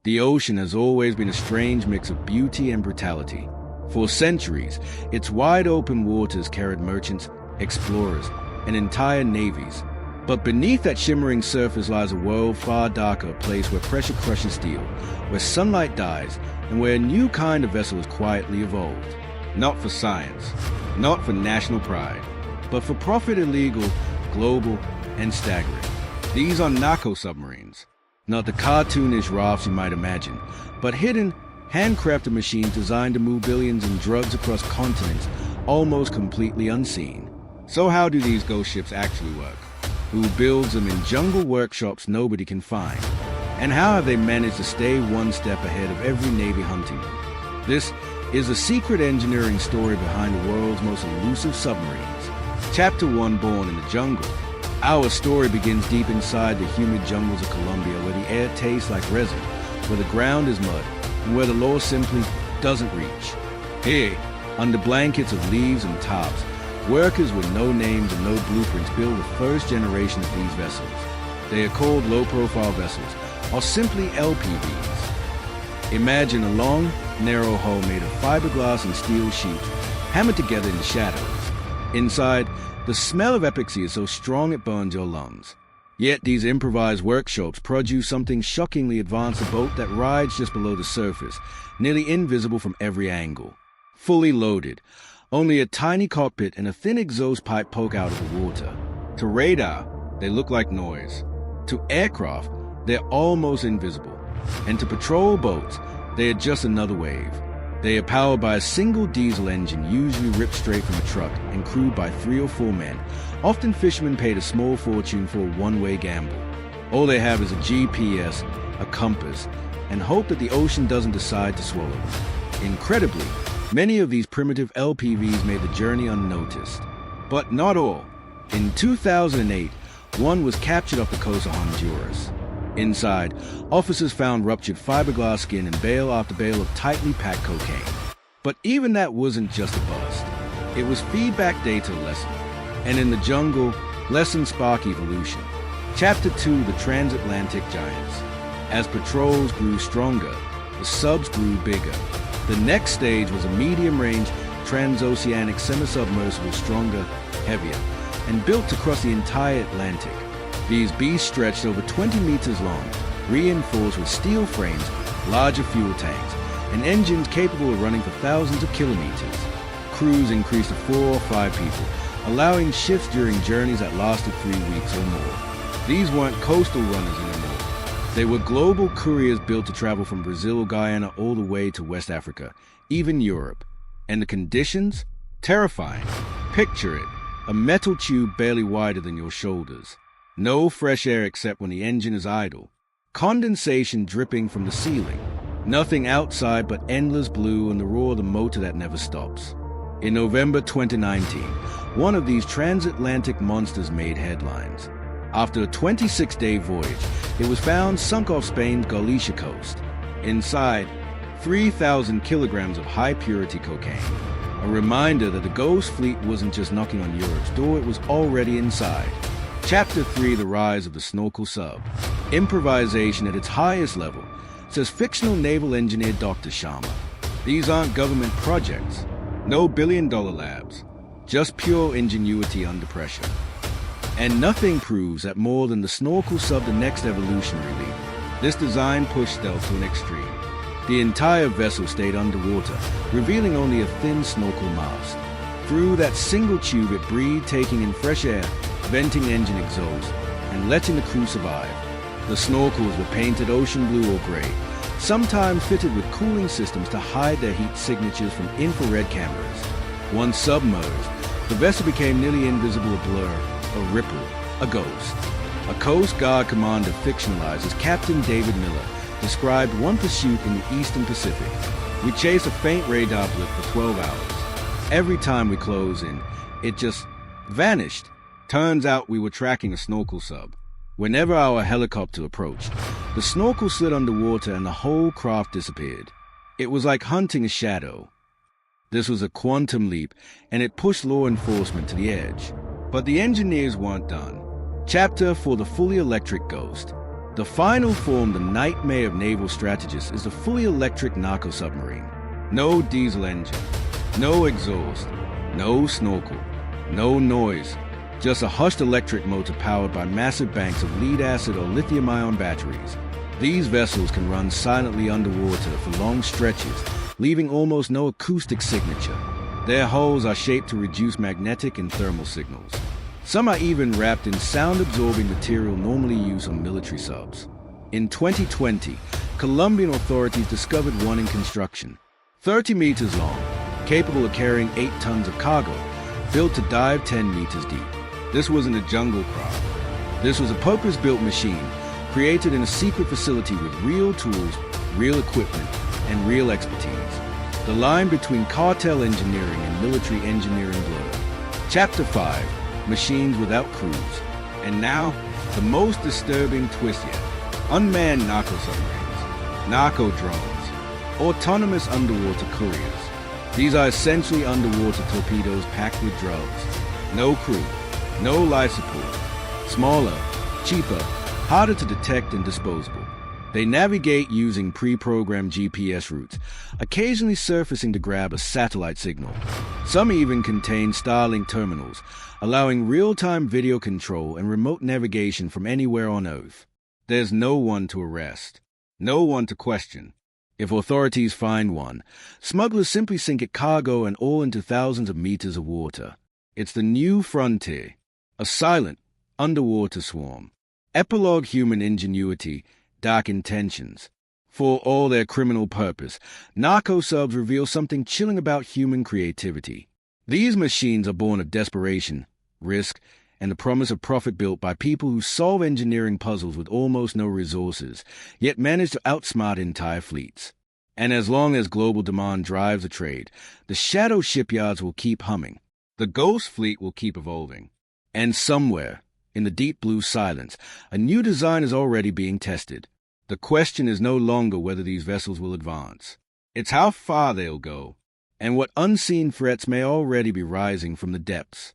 The ocean has always been a strange mix of beauty and brutality. For centuries, its wide-open waters carried merchants, explorers, and entire navies. But beneath that shimmering surface lies a world far darker, a place where pressure crushes steel, where sunlight dies, and where a new kind of vessel is quietly evolved. Not for science, not for national pride, but for profit, illegal, global, and staggering. These are narco-submarines. Not the cartoonish rafts you might imagine, but hidden, handcrafted machines designed to move billions in drugs across continents, almost completely unseen. So how do these ghost ships actually work? Who builds them in jungle workshops nobody can find? And how have they managed to stay one step ahead of every navy hunting them? This is a secret engineering story behind the world's most elusive submarines. Chapter 1, Born in the Jungle. Our story begins deep inside the humid jungles of Colombia, where the air tastes like resin, where the ground is mud, and where the law simply doesn't reach. Here, under blankets of leaves and tops, workers with no names and no blueprints build the first generation of these vessels. They are called low-profile vessels, or simply LPVs. Imagine a long, narrow hull made of fiberglass and steel sheets, hammered together in the shadows. Inside, the smell of epoxy is so strong it burns your lungs. Yet these improvised workshops produce something shockingly advanced, a boat that rides just below the surface, nearly invisible from every angle. Fully loaded. Only a tiny cockpit and a thin exhaust pipe poke out of the water. To radar, they look like noise. To aircraft, they're almost invisible. And to patrol boats, they are just another wave. They are powered by a single diesel engine, usually ripped straight from a truck, and crewed by 3 or 4 men. Often fishermen paid a small fortune for a one-way gamble. All they have is a GPS, a compass, and hope that the ocean doesn't decide to swallow them. Incredibly, many of these primitive LPVs made the journey unnoticed. But not all. In 2008, one was captured off the coast of Honduras. Inside, officers found ruptured fiberglass skin and bale after bale of tightly packed cocaine. But even that wasn't just a bust. It was feedback data lesson. And in the jungle, lessons spark evolution. Chapter 2, the Transatlantic Giants. As patrols grew stronger, the subs grew bigger. The next stage was a medium-range transoceanic semi-submersible, stronger, heavier, and built to cross the entire Atlantic. These beasts stretched over 20 meters long, reinforced with steel frames, larger fuel tanks, and engines capable of running for thousands of kilometers. Crews increased to 4 or 5 people, allowing shifts during journeys that lasted 3 weeks or more. These weren't coastal runners anymore. They were global couriers built to travel from Brazil, Guyana, all the way to West Africa, even Europe. And the conditions? Terrifying. Picture it, a metal tube barely wider than your shoulders. No fresh air except when the engine is idle. Condensation dripping from the ceiling. Nothing outside but endless blue and the roar of the motor that never stops. In November 2019, one of these transatlantic monsters made headlines. After a 26-day voyage, it was found sunk off Spain's Galicia coast. Inside, 3,000 kilograms of high-purity cocaine. A reminder that the ghost fleet wasn't just knocking on Europe's door, it was already inside. Chapter 3, the Rise of the Narco-Sub. Improvisation at its highest level, says fictional naval engineer Dr. Sharma. These aren't government projects. No billion-dollar labs. Just pure ingenuity under pressure. And nothing proves that more than the Narco-Sub, the next evolutionary leap. This design pushed stealth to an extreme. The entire vessel stayed underwater, revealing only a thin snorkel mast. Through that single tube it breathed, taking in fresh air, venting engine exhaust, and letting the crew survive. The snorkels were painted ocean blue or gray, sometimes fitted with cooling systems to hide their heat signatures from infrared cameras. Once submerged, the vessel became nearly invisible, a blur, a ripple, a ghost. A Coast Guard commander fictionalized as Captain David Miller described one pursuit in the Eastern Pacific. We chased a faint radar blip for 12 hours. Every time we closed in, it just vanished. Turns out we were tracking a snorkel sub. Whenever our helicopter approached, the snorkel slid underwater and the whole craft disappeared. It was like hunting a shadow. This was a quantum leap, and it pushed law enforcement to the edge. But the engineers weren't done. Chapter 4, the fully electric ghost. The final form, the nightmare of naval strategists, is the fully electric narco-submarine. No diesel engine, no exhaust, no snorkel, no noise, just a hushed electric motor powered by massive banks of lead-acid or lithium-ion batteries. These vessels can run silently underwater for long stretches, leaving almost no acoustic signature. Their hulls are shaped to reduce magnetic and thermal signals. Some are even wrapped in sound-absorbing material normally used on military subs. In 2020, Colombian authorities discovered one in construction. 30 meters long, capable of carrying 8 tons of cargo, built to dive 10 meters deep. This wasn't a jungle craft. This was a purpose-built machine, created in a secret facility with real tools, real equipment, and real expertise. The line between cartel engineering and military engineering blurred. Chapter 5. Machines without crews. And now, the most disturbing twist yet. Unmanned narco-submarines, narco-drones, autonomous underwater couriers. These are essentially underwater torpedoes packed with drugs. No crew, no life support. Smaller, cheaper, harder to detect and disposable. They navigate using pre-programmed GPS routes, occasionally surfacing to grab a satellite signal. Some even contain Starlink terminals, allowing real-time video control and remote navigation from anywhere on Earth. There's no one to arrest, no one to question. If authorities find one, smugglers simply sink its cargo and all into thousands of meters of water. It's the new frontier, a silent, underwater swarm. Epilogue: human ingenuity, dark intentions. For all their criminal purpose, narco-subs reveal something chilling about human creativity. These machines are born of desperation, risk, and the promise of profit, built by people who solve engineering puzzles with almost no resources, yet manage to outsmart entire fleets. And as long as global demand drives the trade, the shadow shipyards will keep humming. The ghost fleet will keep evolving. And somewhere, in the deep blue silence, a new design is already being tested. The question is no longer whether these vessels will advance. It's how far they'll go, and what unseen threats may already be rising from the depths.